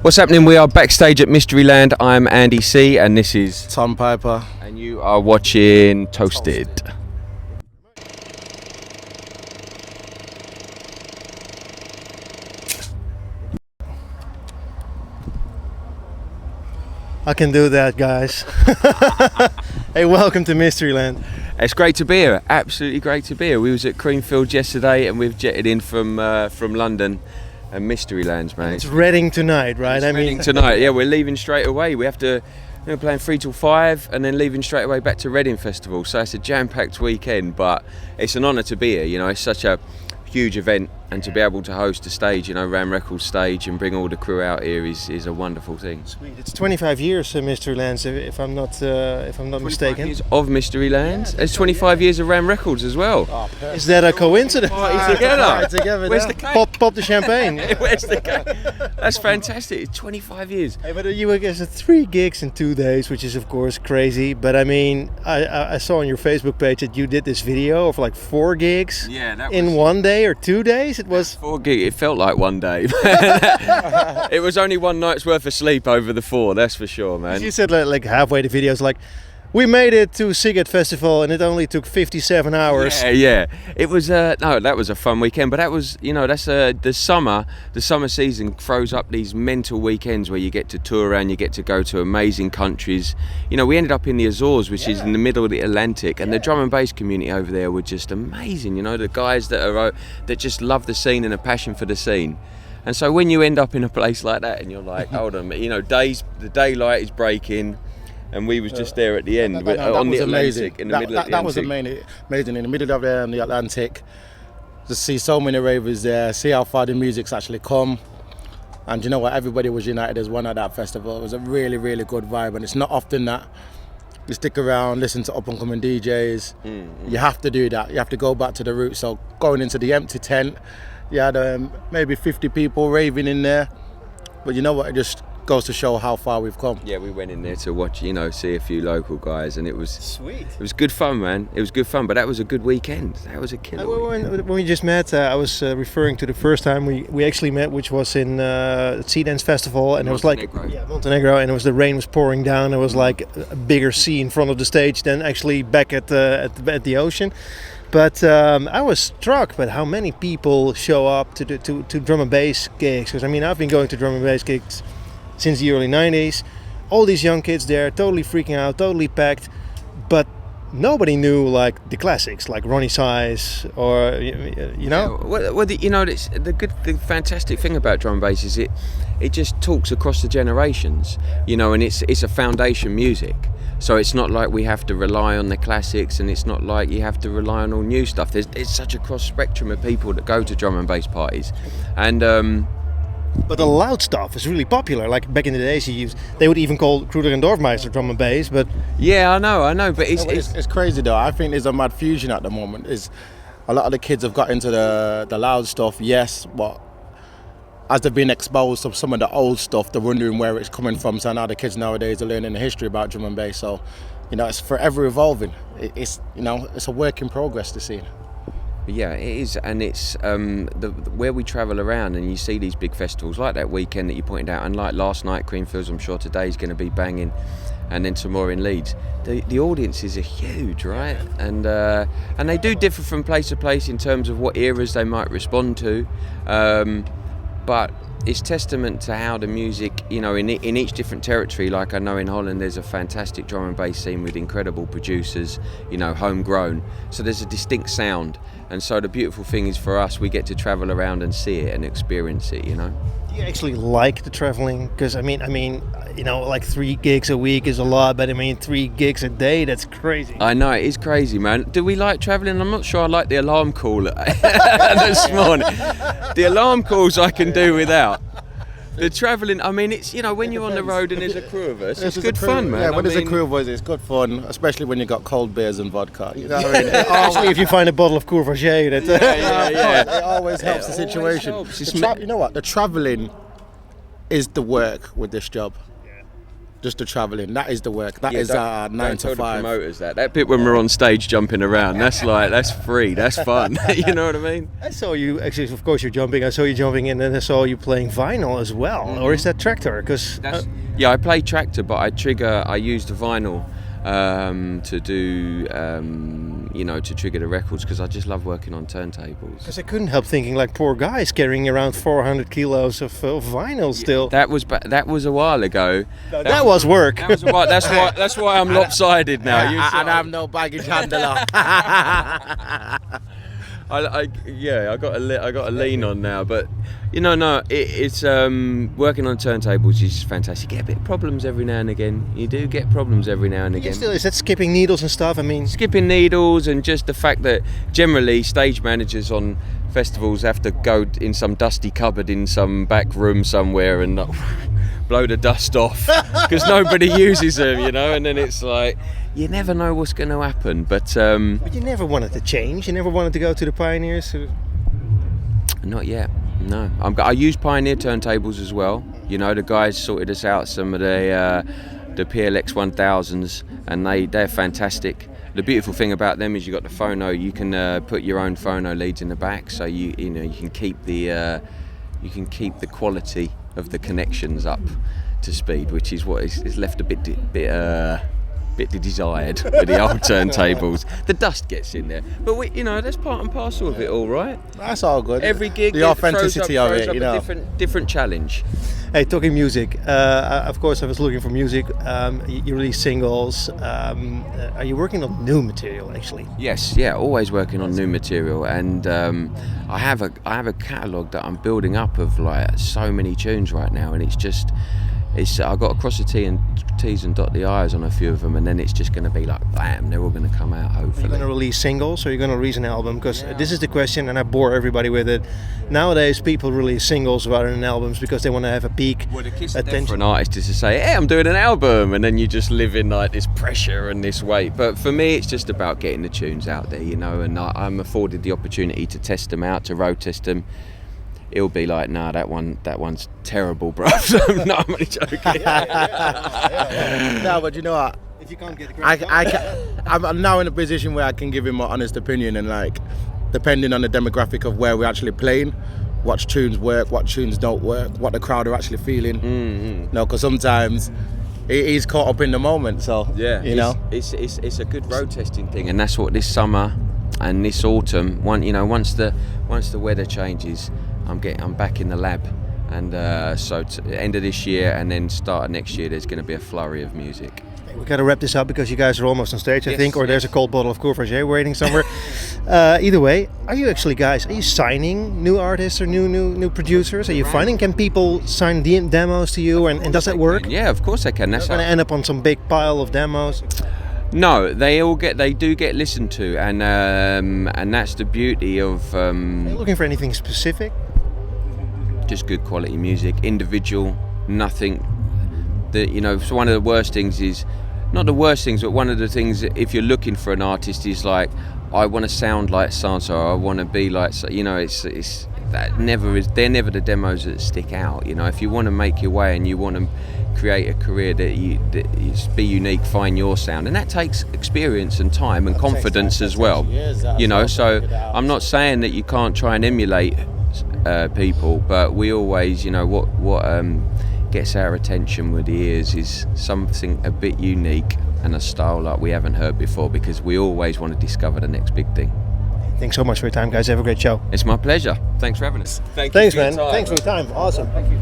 What's happening? We are backstage at Mysteryland. I'm Andy C and this is Tom Piper. And you are watching Toasted. I can do that, guys. Hey, welcome to Mysteryland. It's great to be here. Absolutely great to be here. We was at Creamfields yesterday and we've jetted in from London. And Mysteryland, man. It's Reading tonight, right? It's Reading tonight. Yeah, we're leaving straight away. We have to. We're playing 3 till 5 and then leaving straight away back to Reading Festival. So it's a jam-packed weekend, but it's an honour to be here. You know, it's such a huge event, and to be able to host a stage, you know, Ram Records stage, and bring all the crew out here is a wonderful thing. Sweet. It's 25 years Mysteryland, if I'm not mistaken. Years of Mysteryland. It's 25 years of Ram Records as well. Oh, is that a coincidence? Party together. Where's the cake? Pop the champagne. Where's the cake? That's fantastic. It's 25 years. Hey, but you were 3 gigs in 2 days, which is of course crazy. But I mean, I saw on your Facebook page that you did this video of like 4 gigs. Yeah, that in 1 day or 2 days. It was 4 gigs. It felt like 1 day. It was only 1 night's worth of sleep over the 4. That's for sure, man. You said like halfway the videos like, we made it to Siegert Festival and it only took 57 hours. Yeah. It was no, that was a fun weekend. But that was, you know, that's the summer season throws up these mental weekends where you get to tour around, you get to go to amazing countries. You know, we ended up in the Azores, which is in the middle of the Atlantic, and the drum and bass community over there were just amazing. You know, the guys that just love the scene and a passion for the scene. And so when you end up in a place like that and you're like, hold on, you know, the daylight is breaking. And we was just there at the end on the Atlantic, in the middle of the Atlantic. That was amazing in the middle of the Atlantic. To see so many ravers there, see how far the music's actually come. And you know what, everybody was united as one at that festival. It was a really, really good vibe, and it's not often that you stick around, listen to up-and-coming DJs. You have to do that. You have to go back to the roots. So going into the empty tent, you had maybe 50 people raving in there. But you know what, it just goes to show how far we've come. Yeah, we went in there to watch, you know, see a few local guys, and it was sweet. It was good fun, man. It was good fun, but that was a good weekend. That was a killer weekend. When we just met, I was referring to the first time we actually met, which was in Sea Dance Festival, and Montenegro. It was like Montenegro, and the rain was pouring down. It was like a bigger sea in front of the stage than actually back at the ocean. But I was struck by how many people show up to drum and bass gigs. Because I mean, I've been going to drum and bass gigs since the early 90s. All these young kids there, totally freaking out, totally packed. But nobody knew like the classics, like Ronnie Size, or you know. Yeah, well, you know, the fantastic thing about drum and bass is it just talks across the generations. You know, and it's a foundation music. So it's not like we have to rely on the classics, and it's not like you have to rely on all new stuff. It's such a cross spectrum of people that go to drum and bass parties, and. But the loud stuff is really popular. Like back in the days, they would even call Kruder and Dorfmeister drum and bass. But yeah, I know. But it's crazy though. I think there's a mad fusion at the moment. Is a lot of the kids have got into the loud stuff. Yes, but as they've been exposed to some of the old stuff, they're wondering where it's coming from. So now the kids nowadays are learning the history about drum and bass. So, you know, it's forever evolving. It's a work in progress, the scene. Yeah, it is, and it's where we travel around and you see these big festivals like that weekend that you pointed out, and like last night, Creamfields, I'm sure today is going to be banging, and then tomorrow in Leeds. The audiences are huge, right? And they do differ from place to place in terms of what eras they might respond to, but it's testament to how the music, you know, in each different territory. Like I know in Holland there's a fantastic drum and bass scene with incredible producers, you know, homegrown. So there's a distinct sound. And so the beautiful thing is for us, we get to travel around and see it and experience it, you know. Do you actually like the traveling? Because I mean, you know, like 3 gigs a week is a lot, but I mean 3 gigs a day, that's crazy. I know, it is crazy, man. Do we like traveling? I'm not sure I like the alarm call this morning. The alarm calls I can do without. The travelling, I mean, it's, you know, when you're on the road and there's a crew of us, it's good fun, man. Yeah, when there's a crew of us, it's good fun, especially when you got cold beers and vodka. You know what I mean? Especially if you find a bottle of Courvoisier. It always helps the situation. Helps. You know what? The travelling is the work with this job. just the travelling. That is the work. That is don't 9 tell to 5. the promoters that bit when we're on stage jumping around. That's free. That's fun. You know what I mean? I saw you actually. Of course, you're jumping. I saw you jumping, and then I saw you playing vinyl as well. Mm-hmm. Or is that tractor? Because yeah, I play tractor, but I use the vinyl to do to trigger the records, because I just love working on turntables. I couldn't help thinking, like, poor guys carrying around 400 kilos of vinyl still. That was a while ago. That was work. That was a while. That's why I'm lopsided now. And I'm no baggage handler. I got a lean on now, but it's working on turntables is fantastic. You get a bit of problems every now and again. You do get problems every now and again. Still, is that skipping needles and stuff? I mean, skipping needles, and just the fact that generally stage managers on festivals have to go in some dusty cupboard in some back room somewhere and blow the dust off because nobody uses them, and then it's like, you never know what's going to happen. But you never wanted to change. You never wanted to go to the Pioneers. Not yet. No, I use Pioneer turntables as well. The guys sorted us out some of the PLX 1000s, and they're fantastic. The beautiful thing about them is you got the phono. You can put your own phono leads in the back, so you can keep the quality of the connections up to speed, which is what is left a bit desired with the old turntables. The dust gets in there, but that's part and parcel of it all, right? That's all good. Every gig, the authenticity of it, a different challenge. Hey, talking music, of course I was looking for music. You release singles. Are you working on new material actually? Yes, always working on new material, and I have a catalogue that I'm building up of like so many tunes right now, and I've got to cross the T's and dot the I's on a few of them, and then it's just going to be like, bam, they're all going to come out, hopefully. Are you going to release singles, or are you going to release an album? Because this is the question, and I bore everybody with it. Nowadays, people release singles rather than albums because they want to have a peak attention. For an artist is to say, hey, I'm doing an album, and then you just live in like this pressure and this weight. But for me, it's just about getting the tunes out there, and I'm afforded the opportunity to test them out, to road test them. It'll be like, nah, that one's terrible, bro. No, I'm only joking. No, but you know what? If you can't get I'm now in a position where I can give him my honest opinion, and like, depending on the demographic of where we're actually playing, what tunes work, what tunes don't work, what the crowd are actually feeling. Mm-hmm. No, because sometimes he's caught up in the moment. So it's a good road testing thing, and that's what this summer and this autumn. Once the weather changes, I'm back in the lab, and so end of this year and then start of next year, there's going to be a flurry of music. We got to wrap this up because you guys are almost on stage, I think, or there's a cold bottle of Courvoisier waiting somewhere. Either way, are you signing new artists or new producers? Are you finding, can people sign demos to you, and does that work? Yeah, of course they can. That's going to end up on some big pile of demos. No, they do get listened to, and that's the beauty of. Are you looking for anything specific? Just good quality music, individual, nothing. So one of the worst things is, not the worst things, but one of the things that if you're looking for an artist is like, I want to sound like Sawsaw, I want to be like, it's that never is. They're never the demos that stick out. If you want to make your way and you want to create a career that be unique, find your sound, and that takes experience and time and confidence as well. So I'm not saying that you can't try and emulate people, but we always, what gets our attention with the ears is something a bit unique and a style like we haven't heard before, because we always want to discover the next big thing. Thanks so much for your time, guys. Have a great show. It's my pleasure. Thanks for having us. Thanks, man. Thanks for your time. Awesome. Thank you.